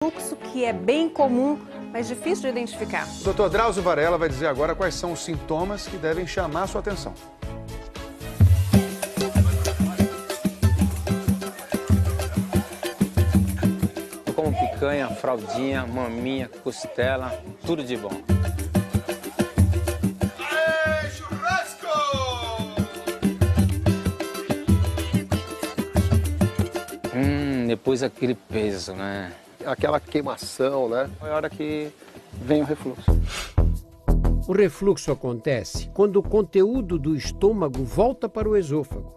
refluxo que é bem comum, mas difícil de identificar. O Dr. Drauzio Varela vai dizer agora quais são os sintomas que devem chamar a sua atenção. Eu como picanha, fraldinha, maminha, costela, tudo de bom. Depois aquele peso, né? Aquela queimação, né? É a hora que vem o refluxo. O refluxo acontece quando o conteúdo do estômago volta para o esôfago.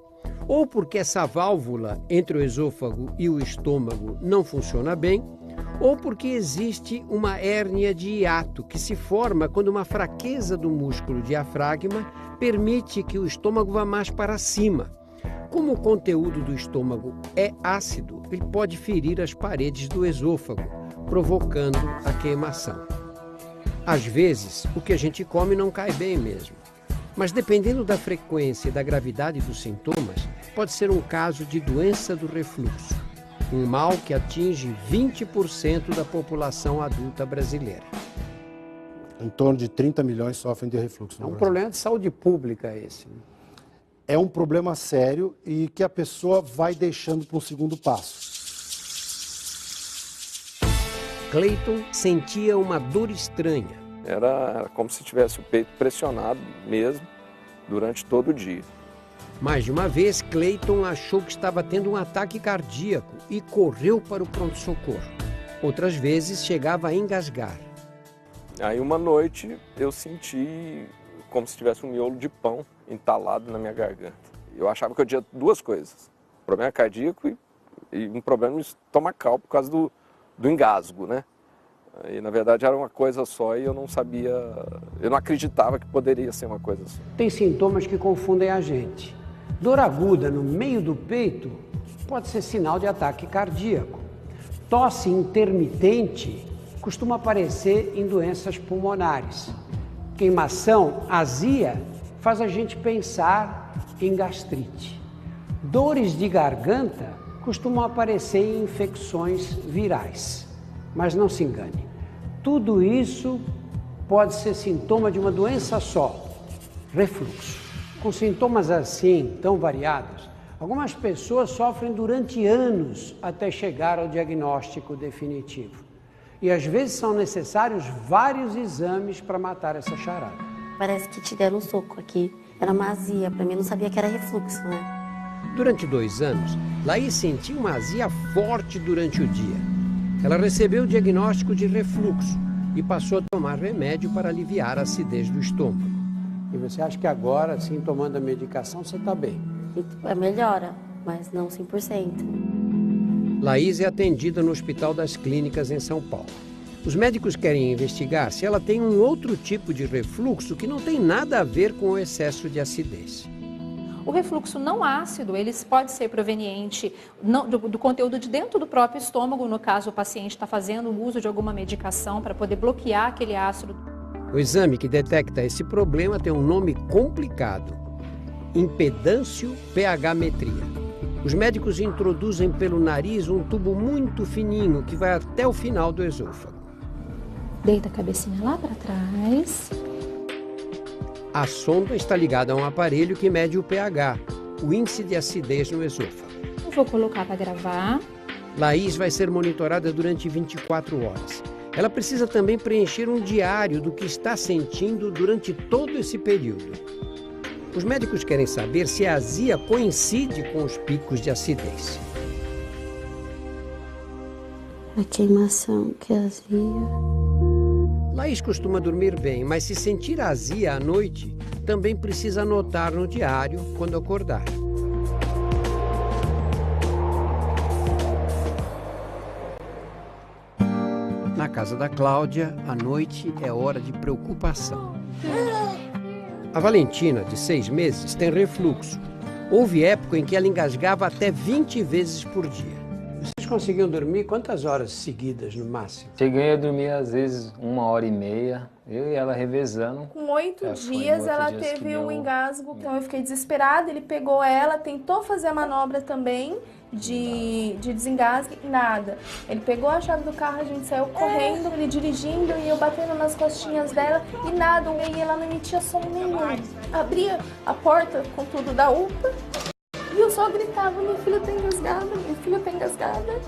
Ou porque essa válvula entre o esôfago e o estômago não funciona bem, ou porque existe uma hérnia de hiato que se forma quando uma fraqueza do músculo diafragma permite que o estômago vá mais para cima. Como o conteúdo do estômago é ácido, ele pode ferir as paredes do esôfago, provocando a queimação. Às vezes, o que a gente come não cai bem mesmo. Mas dependendo da frequência e da gravidade dos sintomas, pode ser um caso de doença do refluxo, um mal que atinge 20% da população adulta brasileira. Em torno de 30 milhões sofrem de refluxo no É um Brasil. problema de saúde pública esse. É um problema sério e que a pessoa vai deixando para um segundo passo. Cleiton sentia uma dor estranha. Era como se tivesse o peito pressionado mesmo durante todo o dia. Mais de uma vez, Cleiton achou que estava tendo um ataque cardíaco e correu para o pronto-socorro. Outras vezes, chegava a engasgar. Aí uma noite eu senti como se tivesse um miolo de pão entalado na minha garganta. Eu achava que eu tinha duas coisas, problema cardíaco e um problema estomacal por causa do engasgo, né? E na verdade era uma coisa só e eu não sabia, eu não acreditava que poderia ser uma coisa só. Tem sintomas que confundem a gente. Dor aguda no meio do peito pode ser sinal de ataque cardíaco. Tosse intermitente costuma aparecer em doenças pulmonares. Queimação, azia, faz a gente pensar em gastrite. Dores de garganta costumam aparecer em infecções virais. Mas não se engane, tudo isso pode ser sintoma de uma doença só, refluxo. Com sintomas assim, tão variados, algumas pessoas sofrem durante anos até chegar ao diagnóstico definitivo. E às vezes são necessários vários exames para matar essa charada. Parece que te deram um soco aqui. Era uma azia, para mim não sabia que era refluxo, né? Durante 2 anos, Laís sentiu uma azia forte durante o dia. Ela recebeu o diagnóstico de refluxo e passou a tomar remédio para aliviar a acidez do estômago. E você acha que agora, assim, tomando a medicação, você está bem? Melhora, mas não 100%. Laís é atendida no Hospital das Clínicas em São Paulo. Os médicos querem investigar se ela tem um outro tipo de refluxo que não tem nada a ver com o excesso de acidez. O refluxo não ácido, ele pode ser proveniente do conteúdo de dentro do próprio estômago, no caso o paciente está fazendo uso de alguma medicação para poder bloquear aquele ácido. O exame que detecta esse problema tem um nome complicado, impedâncio-pH-metria. Os médicos introduzem pelo nariz um tubo muito fininho que vai até o final do esôfago. Deita a cabecinha lá para trás. A sonda está ligada a um aparelho que mede o pH, o índice de acidez no esôfago. Eu vou colocar para gravar. Laís vai ser monitorada durante 24 horas. Ela precisa também preencher um diário do que está sentindo durante todo esse período. Os médicos querem saber se a azia coincide com os picos de acidez. A queimação, que azia. Laís costuma dormir bem, mas se sentir azia à noite, também precisa anotar no diário quando acordar. Na casa da Cláudia, à noite é hora de preocupação. A Valentina, de 6 meses, tem refluxo. Houve época em que ela engasgava até 20 vezes por dia. Vocês conseguiam dormir quantas horas seguidas no máximo? Cheguei a dormir às vezes 1h30, eu e ela revezando. Com 8 dias ela teve um engasgo, então eu fiquei desesperada, ele pegou ela, tentou fazer a manobra também de desengasgue, nada. Ele pegou a chave do carro, a gente saiu correndo, ele dirigindo e eu batendo nas costinhas dela e nada, e ela não emitia som nenhum. Abria a porta com tudo da UPA e eu só gritava, meu filho tá engasgado, meu filho tá engasgada.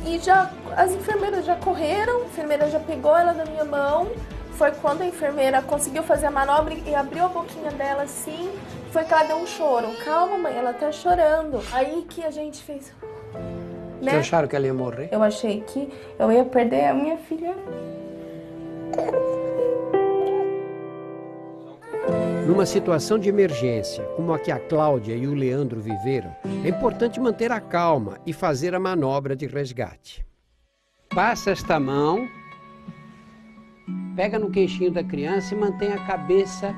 E já, as enfermeiras já correram, a enfermeira já pegou ela da minha mão. Foi quando a enfermeira conseguiu fazer a manobra e abriu a boquinha dela assim, foi que ela deu um choro. Calma, mãe, ela tá chorando. Aí que a gente fez... Né? Vocês acharam que ela ia morrer? Eu achei que eu ia perder a minha filha. Numa situação de emergência, como a que a Cláudia e o Leandro viveram, é importante manter a calma e fazer a manobra de resgate. Passa esta mão, pega no queixinho da criança e mantém a cabeça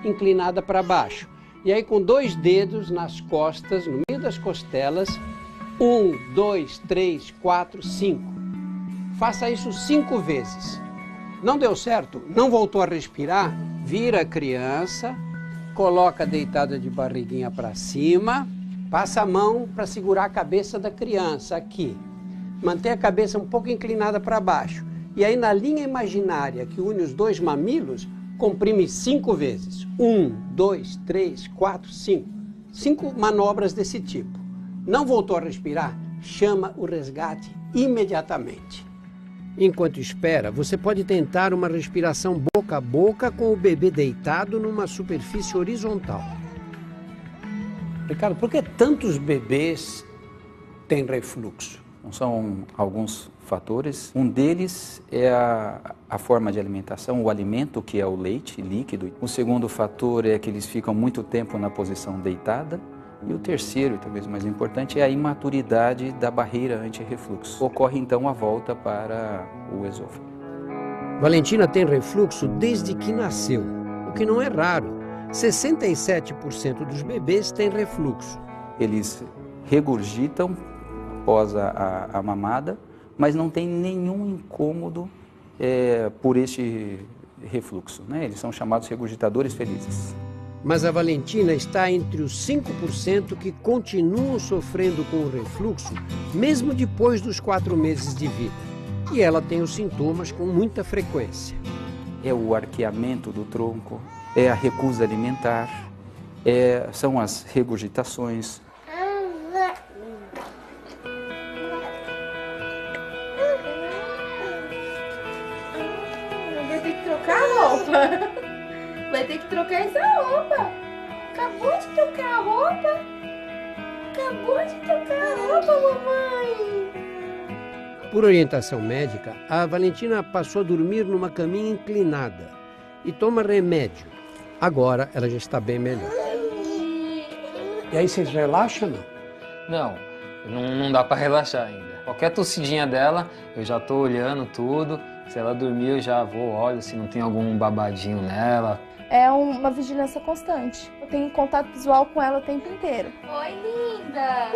inclinada para baixo. E aí com 2 dedos nas costas, no meio das costelas, 1, 2, 3, 4, 5. Faça isso 5 vezes. Não deu certo? Não voltou a respirar? Vira a criança, coloca deitada de barriguinha para cima, passa a mão para segurar a cabeça da criança aqui. Mantém a cabeça um pouco inclinada para baixo. E aí na linha imaginária que une os 2 mamilos, comprime 5 vezes. 1, 2, 3, 4, 5. 5 manobras desse tipo. Não voltou a respirar? Chama o resgate imediatamente. Enquanto espera, você pode tentar uma respiração boca a boca com o bebê deitado numa superfície horizontal. Ricardo, por que tantos bebês têm refluxo? São alguns fatores. Um deles é a forma de alimentação, o alimento, que é o leite líquido. O segundo fator é que eles ficam muito tempo na posição deitada. E o terceiro, e talvez o mais importante, é a imaturidade da barreira anti-refluxo. Ocorre então a volta para o esôfago. Valentina tem refluxo desde que nasceu, o que não é raro. 67% dos bebês têm refluxo. Eles regurgitam após a mamada, mas não tem nenhum incômodo por este refluxo, né? Eles são chamados regurgitadores felizes. Mas a Valentina está entre os 5% que continuam sofrendo com o refluxo, mesmo depois dos 4 meses de vida. E ela tem os sintomas com muita frequência. É o arqueamento do tronco, é a recusa alimentar, são as regurgitações. Vai ter que trocar a roupa. Vai ter que trocar essa roupa. Acabou de trocar a roupa. Acabou de trocar a roupa, mamãe. Por orientação médica, a Valentina passou a dormir numa caminha inclinada e toma remédio. Agora ela já está bem melhor. E aí vocês relaxam, não? Não dá para relaxar ainda. Qualquer tossidinha dela, eu já tô olhando tudo. Se ela dormir, eu já olho se não tem algum babadinho nela. É uma vigilância constante. Eu tenho contato visual com ela o tempo inteiro. Oi, linda!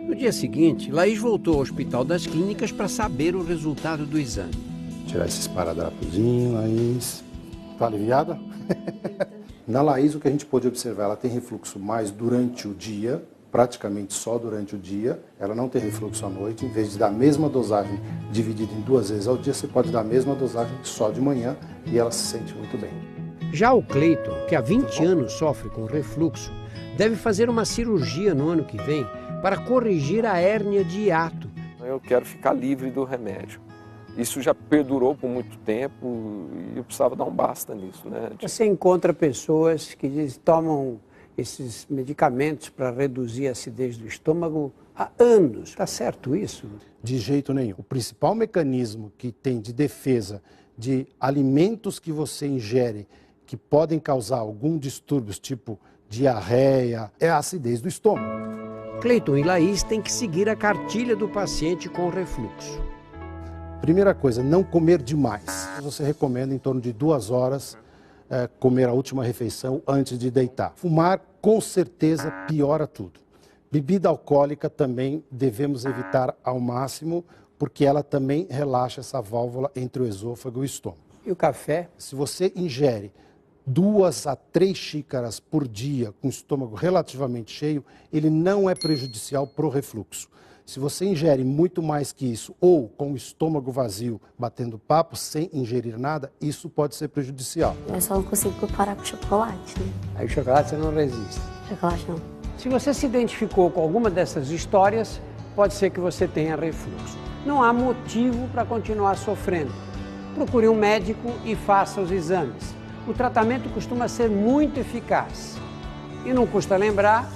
No dia seguinte, Laís voltou ao Hospital das Clínicas para saber o resultado do exame. Tirar esse esparadrapozinho, Laís. Tá aliviada? Na Laís, o que a gente pôde observar, ela tem refluxo mais durante o dia, praticamente só durante o dia. Ela não tem refluxo à noite. Em vez de dar a mesma dosagem dividida em 2 vezes ao dia, você pode dar a mesma dosagem só de manhã e ela se sente muito bem. Já o Cleiton, que há 20 anos sofre com refluxo, deve fazer uma cirurgia no ano que vem para corrigir a hérnia de hiato. Eu quero ficar livre do remédio. Isso já perdurou por muito tempo e eu precisava dar um basta nisso, né? Você encontra pessoas que tomam esses medicamentos para reduzir a acidez do estômago há anos. Está certo isso? De jeito nenhum. O principal mecanismo que tem de defesa de alimentos que você ingere que podem causar algum distúrbio, tipo diarreia, é a acidez do estômago. Cleiton e Laís têm que seguir a cartilha do paciente com refluxo. Primeira coisa, não comer demais. Você recomenda em torno de 2 horas comer a última refeição antes de deitar. Fumar, com certeza, piora tudo. Bebida alcoólica também devemos evitar ao máximo, porque ela também relaxa essa válvula entre o esôfago e o estômago. E o café? Se você ingere 2 a 3 xícaras por dia com o estômago relativamente cheio, ele não é prejudicial para o refluxo. Se você ingere muito mais que isso, ou com o estômago vazio, batendo papo, sem ingerir nada, isso pode ser prejudicial. Eu só não consigo parar com chocolate, né? Aí o chocolate você não resiste. Chocolate não. Se você se identificou com alguma dessas histórias, pode ser que você tenha refluxo. Não há motivo para continuar sofrendo. Procure um médico e faça os exames. O tratamento costuma ser muito eficaz. E não custa lembrar,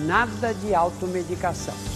nada de automedicação.